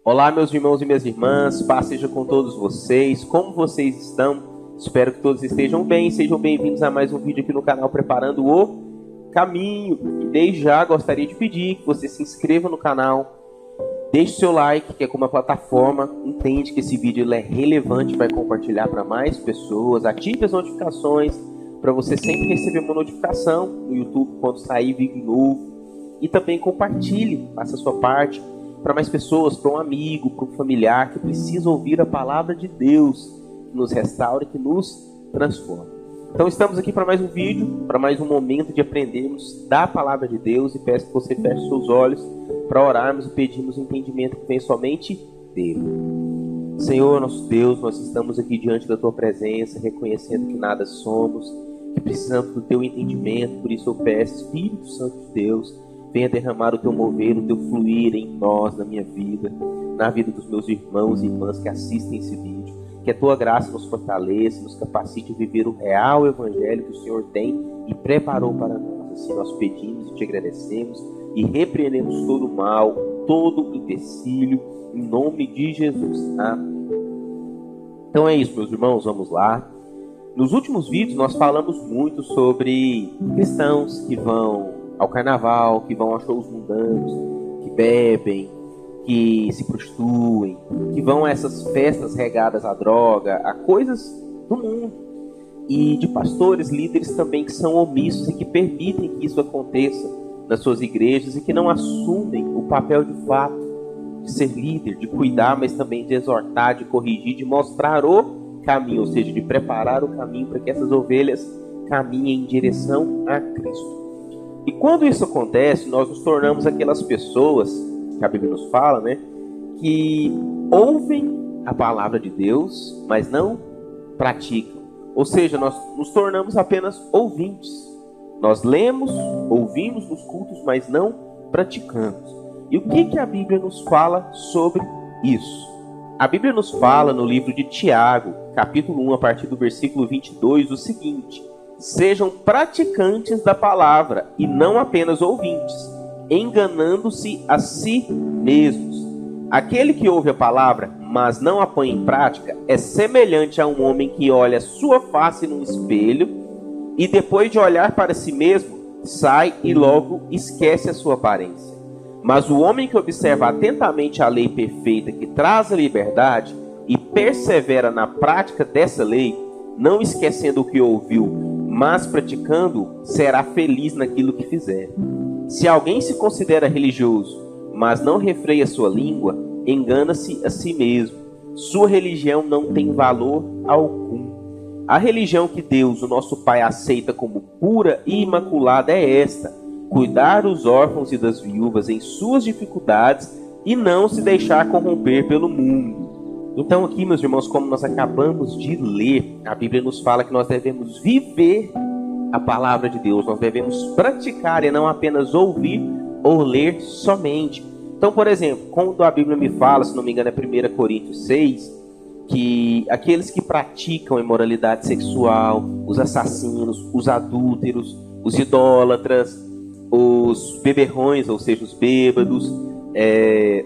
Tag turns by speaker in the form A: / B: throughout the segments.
A: Olá, meus irmãos e minhas irmãs, paz seja com todos vocês. Como vocês estão? Espero que todos estejam bem. Sejam bem-vindos a mais um vídeo aqui no canal Preparando o Caminho. E desde já gostaria de pedir que você se inscreva no canal, deixe seu like, que é como a plataforma entende que esse vídeo ele é relevante, vai compartilhar para mais pessoas. Ative as notificações para você sempre receber uma notificação no YouTube quando sair vídeo novo. E também compartilhe, faça a sua parte para mais pessoas, para um amigo, para um familiar que precisa ouvir a palavra de Deus, que nos restaura, que nos transforma. Então estamos aqui para mais um vídeo, para mais um momento de aprendermos da palavra de Deus, e peço que você feche seus olhos para orarmos e pedirmos entendimento que vem somente dele. Senhor, nosso Deus, nós estamos aqui diante da tua presença, reconhecendo que nada somos, que precisamos do teu entendimento. Por isso eu peço, Espírito Santo de Deus, venha derramar o teu mover, o teu fluir em nós, na minha vida, na vida dos meus irmãos e irmãs que assistem esse vídeo. Que a tua graça nos fortaleça, nos capacite a viver o real evangelho que o Senhor tem e preparou para nós. Assim nós pedimos e te agradecemos e repreendemos todo o mal, todo o empecilho, em nome de Jesus. Amém. Então é isso, meus irmãos, vamos lá. Nos últimos vídeos nós falamos muito sobre cristãos que vão ao carnaval, que vão a shows mundanos, que bebem, que se prostituem, que vão a essas festas regadas à droga, a coisas do mundo. E de pastores, líderes também que são omissos e que permitem que isso aconteça nas suas igrejas e que não assumem o papel de fato de ser líder, de cuidar, mas também de exortar, de corrigir, de mostrar o caminho, ou seja, de preparar o caminho para que essas ovelhas caminhem em direção a Cristo. E quando isso acontece, nós nos tornamos aquelas pessoas, que a Bíblia nos fala, né, que ouvem a palavra de Deus, mas não praticam. Ou seja, nós nos tornamos apenas ouvintes. Nós lemos, ouvimos nos cultos, mas não praticamos. E o que a Bíblia nos fala sobre isso? A Bíblia nos fala no livro de Tiago, capítulo 1, a partir do versículo 22, o seguinte: sejam praticantes da palavra e não apenas ouvintes, enganando-se a si mesmos. Aquele que ouve a palavra, mas não a põe em prática, é semelhante a um homem que olha sua face num espelho e depois de olhar para si mesmo, sai e logo esquece a sua aparência. Mas o homem que observa atentamente a lei perfeita que traz a liberdade e persevera na prática dessa lei, não esquecendo o que ouviu, mas praticando, será feliz naquilo que fizer. Se alguém se considera religioso, mas não refreia sua língua, engana-se a si mesmo. Sua religião não tem valor algum. A religião que Deus, o nosso Pai, aceita como pura e imaculada é esta: cuidar dos órfãos e das viúvas em suas dificuldades e não se deixar corromper pelo mundo. Então aqui, meus irmãos, como nós acabamos de ler, a Bíblia nos fala que nós devemos viver a palavra de Deus, nós devemos praticar e não apenas ouvir ou ler somente. Então, por exemplo, quando a Bíblia me fala, se não me engano é 1 Coríntios 6, que aqueles que praticam imoralidade sexual, os assassinos, os adúlteros, os idólatras, os beberrões, ou seja, os bêbados,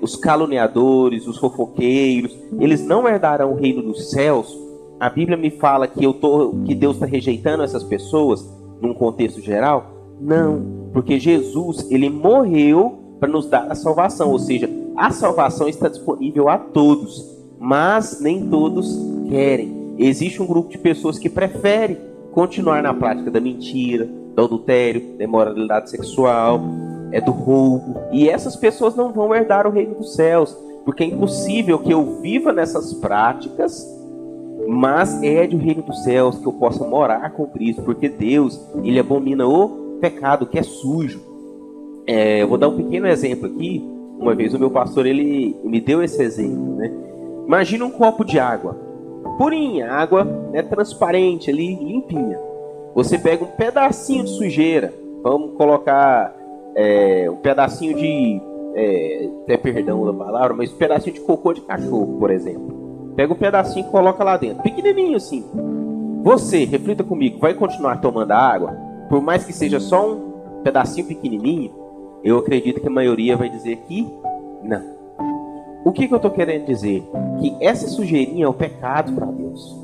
A: os caluniadores, os fofoqueiros, eles não herdarão o reino dos céus. A Bíblia me fala que Deus está rejeitando essas pessoas num contexto geral? Não, porque Jesus, ele morreu para nos dar a salvação, ou seja, a salvação está disponível a todos, mas nem todos querem. Existe um grupo de pessoas que preferem continuar na prática da mentira, do adultério, da imoralidade sexual, do roubo, e essas pessoas não vão herdar o reino dos céus, porque é impossível que eu viva nessas práticas, mas herde o reino dos céus, que eu possa morar com Cristo, porque Deus, ele abomina o pecado que é sujo. Eu vou dar um pequeno exemplo aqui. Uma vez o meu pastor, ele me deu esse exemplo, né? Imagina um copo de água, purinha, água, né, transparente ali, limpinha. Você pega um pedacinho de sujeira, vamos colocar um pedacinho de, até perdão da palavra, mas um pedacinho de cocô de cachorro, por exemplo. Pega um pedacinho e coloca lá dentro, pequenininho assim. Você, reflita comigo, vai continuar tomando a água? Por mais que seja só um pedacinho pequenininho, eu acredito que a maioria vai dizer que não. O que eu estou querendo dizer? Que essa sujeirinha é o pecado para Deus.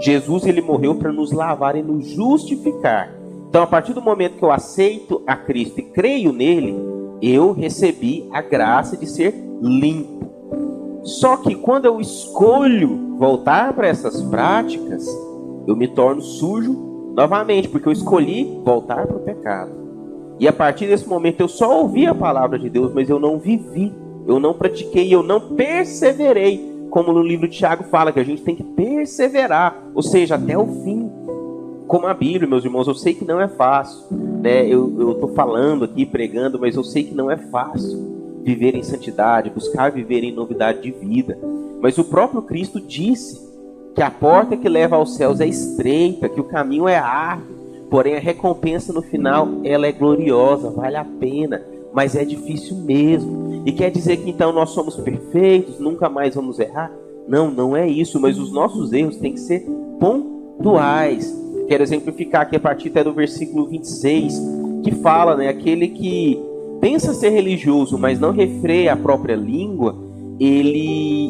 A: Jesus, ele morreu para nos lavar e nos justificar. Então, a partir do momento que eu aceito a Cristo e creio nele, eu recebi a graça de ser limpo. Só que quando eu escolho voltar para essas práticas, eu me torno sujo novamente, porque eu escolhi voltar para o pecado. E a partir desse momento eu só ouvi a palavra de Deus, mas eu não vivi, eu não pratiquei, eu não perseverei. Como no livro de Tiago fala, que a gente tem que perseverar, ou seja, até o fim. Como a Bíblia, meus irmãos, eu sei que não é fácil, né? Eu estou falando aqui, pregando, mas eu sei que não é fácil viver em santidade, buscar viver em novidade de vida. Mas o próprio Cristo disse que a porta que leva aos céus é estreita, que o caminho é árduo, porém a recompensa no final, ela é gloriosa, vale a pena, mas é difícil mesmo. E quer dizer que então nós somos perfeitos, nunca mais vamos errar? Não, não é isso, mas os nossos erros têm que ser pontuais. Quero exemplificar aqui a partir até do versículo 26, que fala, né, aquele que pensa ser religioso, mas não refreia a própria língua,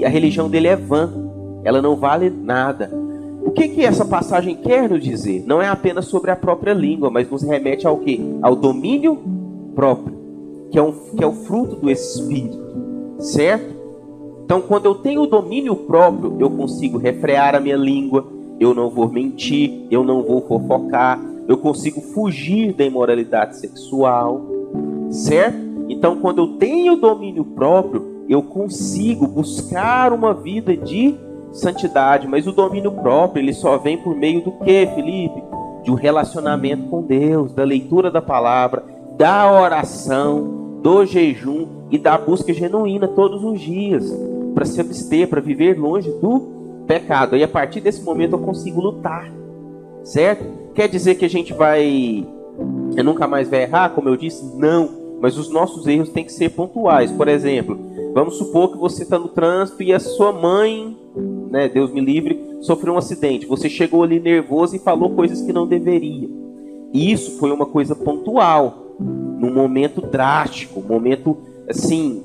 A: a religião dele é vã, ela não vale nada. O que essa passagem quer nos dizer? Não é apenas sobre a própria língua, mas nos remete ao quê? Ao domínio próprio, que é o fruto do Espírito, certo? Então, quando eu tenho o domínio próprio, eu consigo refrear a minha língua, eu não vou mentir, eu não vou fofocar, eu consigo fugir da imoralidade sexual, certo? Então, quando eu tenho domínio próprio, eu consigo buscar uma vida de santidade. Mas o domínio próprio, ele só vem por meio do quê, Felipe? De um relacionamento com Deus, da leitura da palavra, da oração, do jejum e da busca genuína todos os dias, para se abster, para viver longe do pecado. E a partir desse momento eu consigo lutar, certo? Quer dizer que a gente nunca mais vai errar, como eu disse? Não. Mas os nossos erros têm que ser pontuais. Por exemplo, vamos supor que você está no trânsito e a sua mãe, né, Deus me livre, sofreu um acidente. Você chegou ali nervoso e falou coisas que não deveria. E isso foi uma coisa pontual, num momento drástico, um momento assim,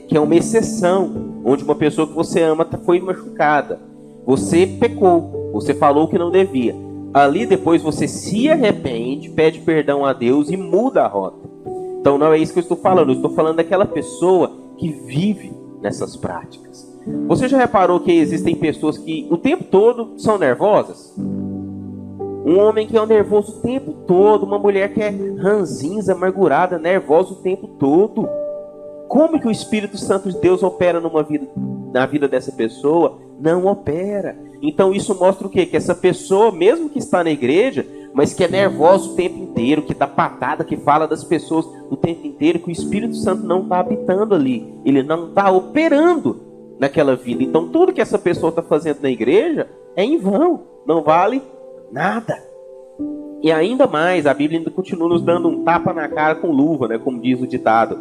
A: que é uma exceção, onde uma pessoa que você ama foi machucada. Você pecou, você falou o que não devia. Ali depois você se arrepende, pede perdão a Deus e muda a rota. Então não é isso que eu estou falando. Eu estou falando daquela pessoa que vive nessas práticas. Você já reparou que existem pessoas que o tempo todo são nervosas? Um homem que é nervoso o tempo todo, uma mulher que é ranzinza, amargurada, nervosa o tempo todo. Como que o Espírito Santo de Deus opera na vida dessa pessoa? Não opera. Então isso mostra o quê? Que essa pessoa, mesmo que está na igreja, mas que é nervosa o tempo inteiro, que dá patada, que fala das pessoas o tempo inteiro, que o Espírito Santo não está habitando ali. Ele não está operando naquela vida. Então tudo que essa pessoa está fazendo na igreja é em vão. Não vale nada. E ainda mais, a Bíblia ainda continua nos dando um tapa na cara com luva, né, como diz o ditado,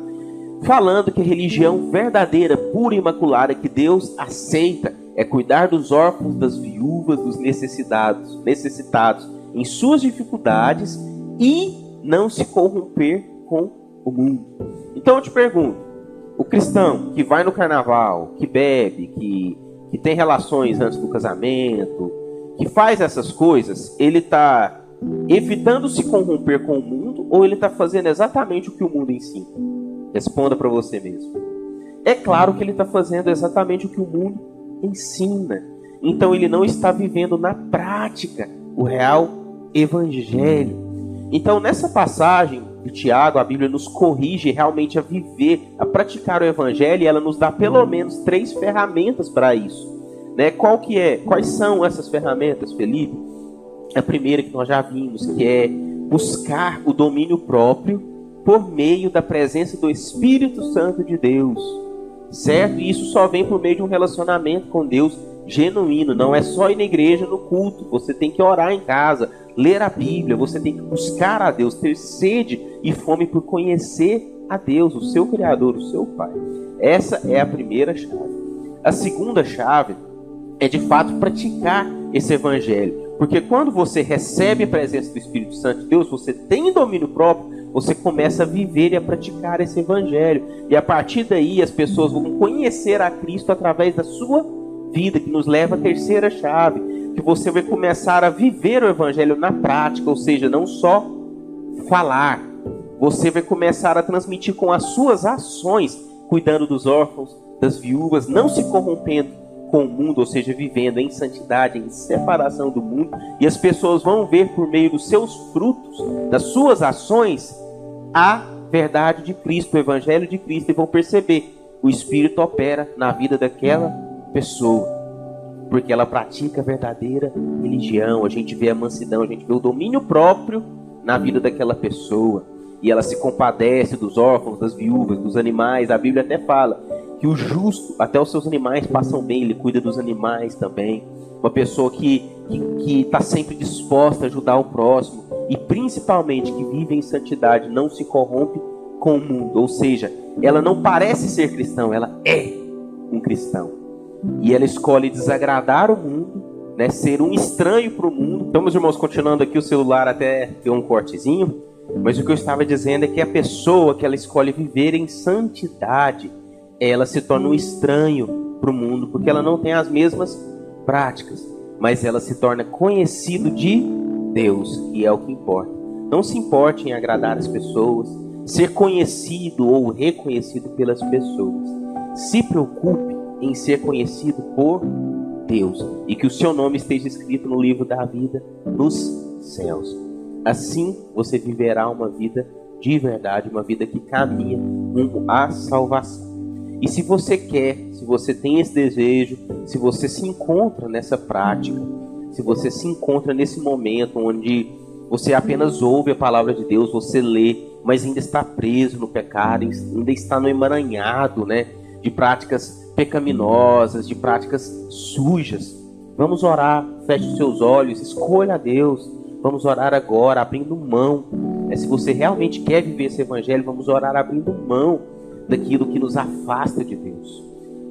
A: falando que a religião verdadeira, pura e imaculada, que Deus aceita, é cuidar dos órfãos, das viúvas, dos necessitados em suas dificuldades e não se corromper com o mundo. Então eu te pergunto, o cristão que vai no carnaval, que bebe, que tem relações antes do casamento, que faz essas coisas, ele está evitando se corromper com o mundo ou ele está fazendo exatamente o que o mundo ensina? Responda para você mesmo. É claro que ele está fazendo exatamente o que o mundo ensina. Então ele não está vivendo na prática o real evangelho. Então nessa passagem de Tiago, a Bíblia nos corrige realmente a viver, a praticar o evangelho, e ela nos dá pelo menos 3 ferramentas para isso, né? Quais são essas ferramentas, Felipe? A primeira que nós já vimos, que é buscar o domínio próprio por meio da presença do Espírito Santo de Deus, certo? E isso só vem por meio de um relacionamento com Deus genuíno. Não é só ir na igreja, no culto. Você tem que orar em casa, ler a Bíblia, você tem que buscar a Deus, ter sede e fome por conhecer a Deus, o seu Criador, o seu Pai. Essa é a primeira chave. A segunda chave é de fato praticar esse evangelho. Porque quando você recebe a presença do Espírito Santo de Deus, você tem domínio próprio, você começa a viver e a praticar esse evangelho. E a partir daí as pessoas vão conhecer a Cristo através da sua vida, que nos leva à terceira chave, que você vai começar a viver o evangelho na prática, ou seja, não só falar. Você vai começar a transmitir com as suas ações, cuidando dos órfãos, das viúvas, não se corrompendo com o mundo, ou seja, vivendo em santidade, em separação do mundo, e as pessoas vão ver por meio dos seus frutos, das suas ações, a verdade de Cristo, o evangelho de Cristo, e vão perceber, o Espírito opera na vida daquela pessoa, porque ela pratica a verdadeira religião. A gente vê a mansidão, a gente vê o domínio próprio na vida daquela pessoa, e ela se compadece dos órfãos, das viúvas, dos animais. A Bíblia até fala que o justo, até os seus animais passam bem, ele cuida dos animais também. Uma pessoa que está sempre disposta a ajudar o próximo, e principalmente que vive em santidade, não se corrompe com o mundo. Ou seja, ela não parece ser cristão, ela é um cristão. E ela escolhe desagradar o mundo, né, ser um estranho para o mundo. Então, meus irmãos, continuando aqui, o celular até deu um cortezinho, mas o que eu estava dizendo é que a pessoa que ela escolhe viver em santidade, ela se torna um estranho para o mundo, porque ela não tem as mesmas práticas, mas ela se torna conhecido de Deus, que é o que importa. Não se importe em agradar as pessoas, ser conhecido ou reconhecido pelas pessoas. Se preocupe em ser conhecido por Deus, e que o seu nome esteja escrito no livro da vida nos céus. Assim você viverá uma vida de verdade, uma vida que caminha rumo à salvação. E se você quer, se você tem esse desejo, se você se encontra nessa prática, se você se encontra nesse momento onde você apenas ouve a palavra de Deus, você lê, mas ainda está preso no pecado, ainda está no emaranhado, né, de práticas pecaminosas, de práticas sujas, vamos orar. Feche os seus olhos, escolha a Deus. Vamos orar agora, abrindo mão. Se você realmente quer viver esse evangelho, vamos orar abrindo mão daquilo que nos afasta de Deus.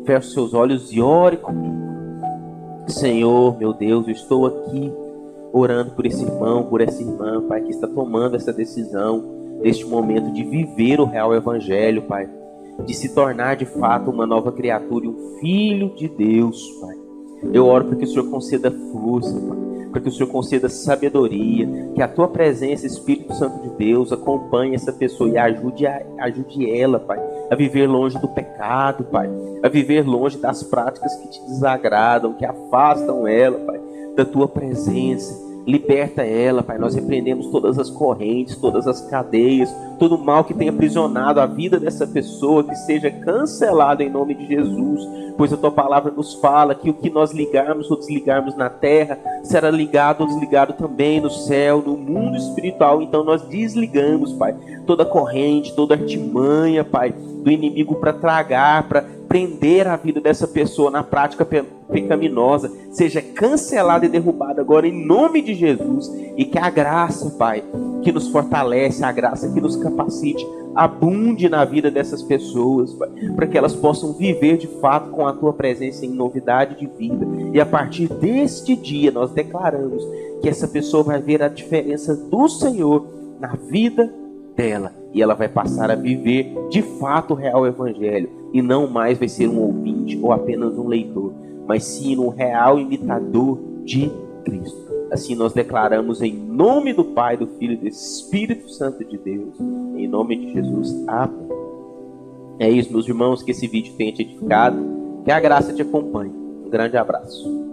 A: Feche os seus olhos e ore comigo. Senhor, meu Deus, eu estou aqui orando por esse irmão, por essa irmã, Pai, que está tomando essa decisão neste momento de viver o real evangelho, Pai, de se tornar de fato uma nova criatura e um filho de Deus, Pai. Eu oro para que o Senhor conceda força, Pai, para que o Senhor conceda sabedoria, que a Tua presença, Espírito Santo de Deus, acompanhe essa pessoa e ajude ela, Pai, a viver longe do pecado, Pai, a viver longe das práticas que te desagradam, que afastam ela, Pai, da Tua presença. Liberta ela, Pai. Nós repreendemos todas as correntes, todas as cadeias, todo o mal que tenha aprisionado a vida dessa pessoa, que seja cancelado em nome de Jesus, pois a Tua palavra nos fala que o que nós ligarmos ou desligarmos na terra será ligado ou desligado também no céu, no mundo espiritual. Então nós desligamos, Pai, toda corrente, toda artimanha, Pai, do inimigo para tragar, para prender a vida dessa pessoa na prática pecaminosa, seja cancelada e derrubada agora em nome de Jesus, e que a graça, Pai, que nos fortalece, a graça que nos capacite, abunde na vida dessas pessoas, Pai, para que elas possam viver de fato com a Tua presença em novidade de vida. E a partir deste dia nós declaramos que essa pessoa vai ver a diferença do Senhor na vida dela, e ela vai passar a viver de fato o real evangelho, e não mais vai ser um ouvinte ou apenas um leitor, mas sim um real imitador de Cristo. Assim nós declaramos em nome do Pai, do Filho e do Espírito Santo de Deus, em nome de Jesus, amém. É isso, meus irmãos, que esse vídeo tenha te edificado, que a graça te acompanhe. Um grande abraço.